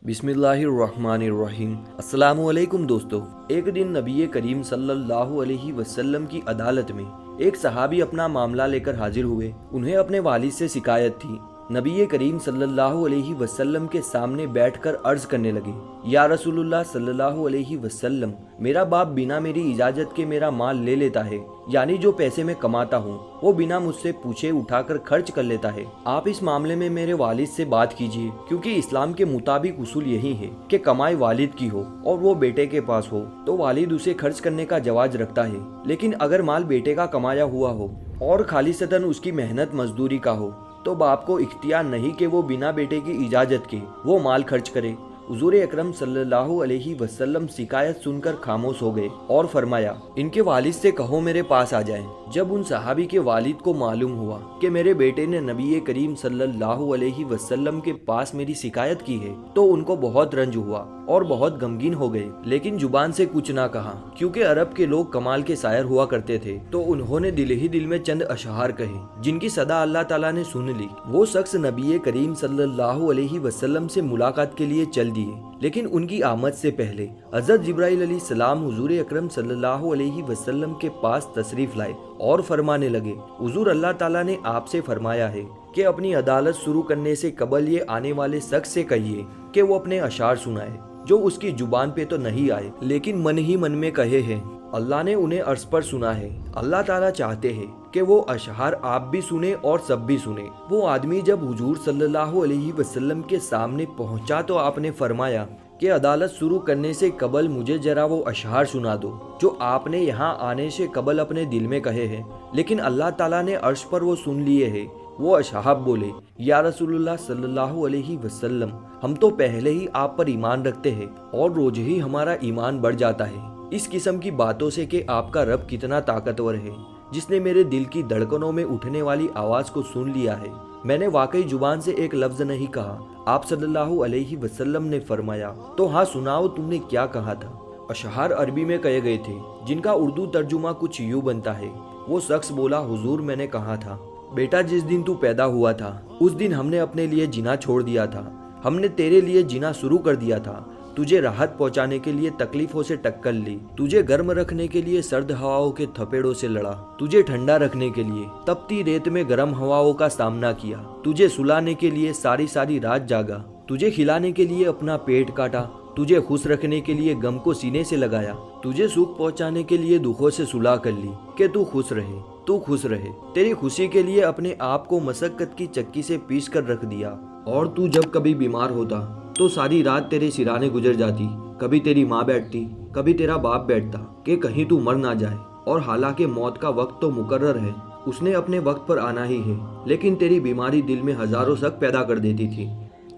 बिस्मिल्लाहिर्रहमानिर्रहीम। अस्सलामुअलैकुम दोस्तों। एक दिन नबी करीम सल्लल्लाहु अलैहि वसल्लम की अदालत में एक सहाबी अपना मामला लेकर हाजिर हुए। उन्हें अपने वालिद से शिकायत थी। नबी करीम सल्लल्लाहु अलैहि वसल्लम के सामने बैठकर अर्ज करने लगे, या रसूलुल्लाह सल्लल्लाहु अलैहि वसल्लम, मेरा बाप बिना मेरी इजाज़त के मेरा माल ले लेता है, यानी जो पैसे मैं कमाता हूँ वो बिना मुझसे पूछे उठाकर खर्च कर लेता है। आप इस मामले में मेरे वालिद से बात कीजिए, क्योंकि इस्लाम के मुताबिक उसूल यही है कि कमाई वालिद की हो और वो बेटे के पास हो तो वालिद उसे खर्च करने का जवाज रखता है। लेकिन अगर माल बेटे का कमाया हुआ हो और खालिसतन उसकी मेहनत मजदूरी का हो तो बाप को इख्तियार नहीं कि वो बिना बेटे की इजाज़त के वो माल खर्च करे। हुजूर अकरम सल्लल्लाहु अलैहि वसल्लम शिकायत सुनकर खामोश हो गए और फरमाया, इनके वालिद से कहो मेरे पास आ जाएं। जब उन सहाबी के वालिद को मालूम हुआ कि मेरे बेटे ने नबी करीम सल्लल्लाहु अलैहि वसल्लम के पास मेरी शिकायत की है तो उनको बहुत रंज हुआ और बहुत गमगीन हो गए, लेकिन जुबान से कुछ ना कहा, क्योंकि अरब के लोग कमाल के शायर हुआ करते थे। तो उन्होंने दिल ही दिल में चंद अशहार कहे जिनकी सदा अल्लाह ताला ने सुन ली। वो शख्स नबी करीम सल्लल्लाहु अलैहि वसल्लम से मुलाकात के लिए चल दिए, लेकिन उनकी आमद से पहले हज़रत जिब्राइल अलैहिस्सलाम हुजूर अकरम सल्लल्लाहु अलैहि वसल्लम के पास तशरीफ लाए और फरमाने लगे, हुजूर, अल्लाह ताला ने आपसे फरमाया है कि अपनी अदालत शुरू करने से कबल ये आने वाले शख्स से कहिए कि वो अपने अशार सुनाए जो उसकी जुबान पे तो नहीं आए लेकिन मन ही मन में कहे हैं। अल्लाह ने उन्हें अर्श पर सुना है। अल्लाह ताला चाहते हैं कि वो अशहार आप भी सुने और सब भी सुने। वो आदमी जब हुजूर सल्लल्लाहु अलैहि वसल्लम के सामने पहुंचा तो आपने फरमाया कि अदालत शुरू करने से कबल मुझे जरा वो अशहार सुना दो जो आपने यहाँ आने से कबल अपने दिल में कहे हैं, लेकिन अल्लाह ताला ने अर्श पर वो सुन लिए हैं। वो अशहाब बोले, या रसूलुल्लाह सल्लल्लाहु अलैहि वसल्लम, हम तो पहले ही आप पर ईमान रखते हैं और रोज ही हमारा ईमान बढ़ जाता है इस किस्म की बातों से कि आपका रब कितना ताकतवर है, जिसने मेरे दिल की धड़कनों में उठने वाली आवाज को सुन लिया है। मैंने वाकई जुबान से एक लफ्ज नहीं कहा। आप सल्लल्लाहु अलैहि वसल्लम ने फरमाया, तो हाँ सुनाओ, तुमने क्या कहा था। अशहार अरबी में कहे गए थे जिनका उर्दू तर्जुमा कुछ यूं बनता है। वो शख्स बोला, हुजूर, मैंने कहा था, बेटा, जिस दिन तू पैदा हुआ था उस दिन हमने अपने लिए जीना छोड़ दिया था। हमने तेरे लिए जीना शुरू कर दिया था। तुझे राहत पहुंचाने के लिए तकलीफों से टक्कर ली, तुझे गर्म रखने के लिए सर्द हवाओं के थपेड़ों से लड़ा, तुझे ठंडा रखने के लिए तपती रेत में गर्म हवाओं का सामना किया, तुझे सुलाने के लिए सारी सारी रात जागा, तुझे खिलाने के लिए अपना पेट काटा, तुझे खुश रखने के लिए गम को सीने से लगाया, तुझे सुख पहुंचाने के लिए दुखों से सुलह कर ली कि तू खुश रहे, तू खुश रहे। तेरी खुशी के लिए अपने आप को मशक्कत की चक्की से पीस कर रख दिया और तू जब कभी बीमार होता तो सारी रात तेरे सिराने गुजर जाती। कभी तेरी माँ बैठती, कभी तेरा बाप बैठता कि कहीं तू मर ना जाए। और हालांकि मौत का वक्त तो मुकर्रर है, उसने अपने वक्त पर आना ही है, लेकिन तेरी बीमारी दिल में हजारों शक पैदा कर देती थी।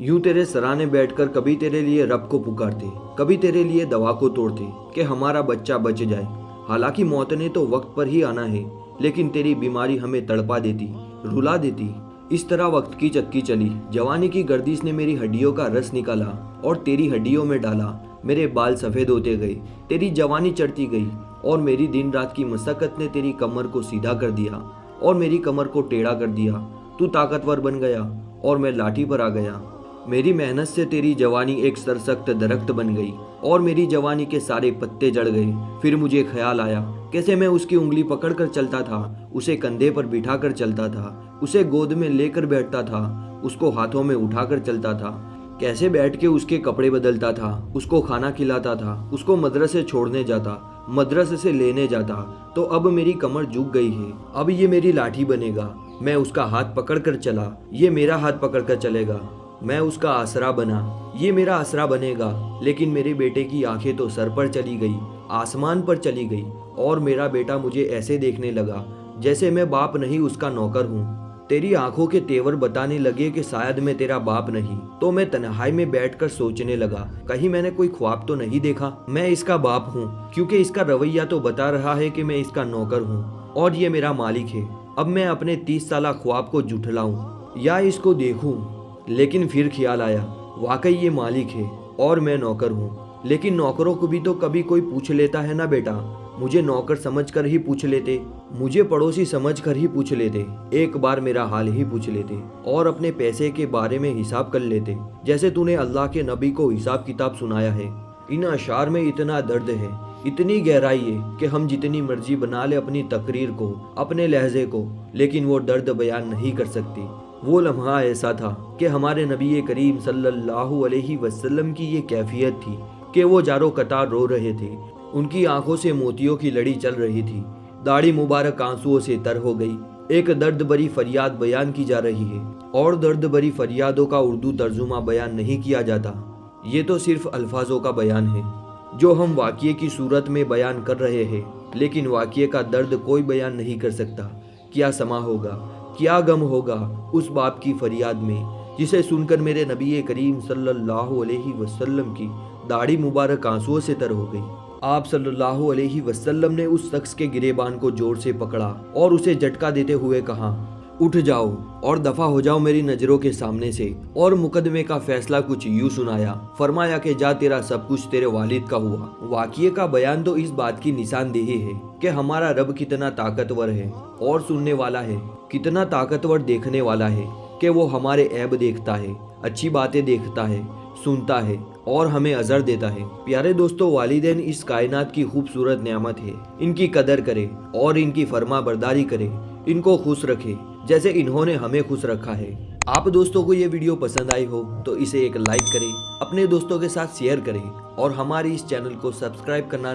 यूं तेरे सराने बैठकर कभी तेरे लिए रब को पुकारते, कभी तेरे लिए दवा को तोड़ते कि हमारा बच्चा बच जाए। हालांकि मौत ने तो वक्त पर ही आना है, लेकिन तेरी बीमारी हमें तड़पा देती, रुला देती। इस तरह वक्त की चक्की चली। जवानी की गर्दिश ने मेरी हड्डियों का रस निकाला और तेरी हड्डियों में डाला। मेरे बाल सफ़ेद होते गए, तेरी जवानी चढ़ती गई और मेरी दिन रात की मशक्कत ने तेरी कमर को सीधा कर दिया और मेरी कमर को टेढ़ा कर दिया। तू ताकतवर बन गया और मैं लाठी पर आ गया। मेरी मेहनत से तेरी जवानी एक सरसख्त दरख्त बन गई और मेरी जवानी के सारे पत्ते जड़ गए। फिर मुझे ख्याल आया कैसे मैं उसकी उंगली पकड़ कर चलता था, उसे कंधे पर बिठा कर चलता था, उसे गोद में लेकर बैठता था, उसको हाथों में उठा कर चलता था, कैसे बैठ के उसके कपड़े बदलता था, उसको खाना खिलाता था, उसको मदरसे छोड़ने जाता, मदरसे से लेने जाता। तो अब मेरी कमर झुक गई है। अब ये मेरी लाठी बनेगा। मैं उसका हाथ पकड़ कर चला, ये मेरा हाथ पकड़ कर चलेगा। मैं उसका आसरा बना, ये मेरा आसरा बनेगा। लेकिन मेरे बेटे की आंखें तो सर पर चली गई, आसमान पर चली गई और मेरा बेटा मुझे ऐसे देखने लगा जैसे मैं बाप नहीं उसका नौकर हूँ। तेरी आंखों के तेवर बताने लगे कि शायद मैं तेरा बाप नहीं। तो मैं तन्हाई में बैठकर सोचने लगा, कहीं मैंने कोई ख्वाब तो नहीं देखा। मैं इसका बाप हूँ, क्योंकि इसका रवैया तो बता रहा है कि मैं इसका नौकर हूँ और ये मेरा मालिक है। अब मैं अपने 30 साला ख्वाब को जुठलाऊं या इसको देखूं। लेकिन फिर ख्याल आया, वाकई ये मालिक है और मैं नौकर हूँ। लेकिन नौकरों को भी तो कभी कोई पूछ लेता है ना बेटा, मुझे नौकर समझकर ही पूछ लेते, मुझे पड़ोसी समझकर ही पूछ लेते, एक बार मेरा हाल ही पूछ लेते और अपने पैसे के बारे में हिसाब कर लेते, जैसे तूने अल्लाह के नबी को हिसाब किताब सुनाया है। इन अशार में इतना दर्द है, इतनी गहराई है कि हम जितनी मर्जी बना ले अपनी तकरीर को, अपने लहजे को, लेकिन वो दर्द बयान नहीं कर सकती। वो लम्हा ऐसा था कि हमारे नबी करीम सल्लल्लाहु अलैहि वसल्लम की ये कैफियत थी कि वो जारो कतार रो रहे थे। उनकी आंखों से मोतियों की लड़ी चल रही थी, दाढ़ी मुबारक आंसुओं से तर हो गई। एक दर्द भरी फरियाद बयान की जा रही है और दर्द भरी फरियादों का उर्दू तर्जुमा बयान नहीं किया जाता। ये तो सिर्फ अल्फाजों का बयान है जो हम वाक़ये की सूरत में बयान कर रहे हैं, लेकिन वाक़ये का दर्द कोई बयान नहीं कर सकता। क्या समा होगा, क्या गम होगा उस बाप की फरियाद में जिसे सुनकर मेरे नबी करीम सल्लल्लाहु अलैहि वसल्लम की दाढ़ी मुबारक आंसुओं से तर हो गई। आप सल्लल्लाहु अलैहि वसल्लम ने उस शख्स के गिरेबान को जोर से पकड़ा और उसे झटका देते हुए कहा, उठ जाओ और दफा हो जाओ मेरी नजरों के सामने से। और मुकदमे का फैसला कुछ यूं सुनाया, फरमाया कि जा तेरा सब कुछ तेरे वालिद का हुआ। वाक़ये का बयान तो इस बात की निशानदेही है कि हमारा रब कितना ताकतवर है और सुनने वाला है, कितना ताकतवर देखने वाला है कि वो हमारे ऐब देखता है, अच्छी बातें देखता है, सुनता है और हमें अजर देता है। प्यारे दोस्तों, वालिदैन इस कायनात की खूबसूरत नेमत है। इनकी कदर करें और इनकी फरमा बरदारी करें, इनको खुश रखें जैसे इन्होंने हमें खुश रखा है। आप दोस्तों को ये वीडियो पसंद आई हो तो इसे एक लाइक करें, अपने दोस्तों के साथ शेयर करें और हमारे इस चैनल को सब्सक्राइब करना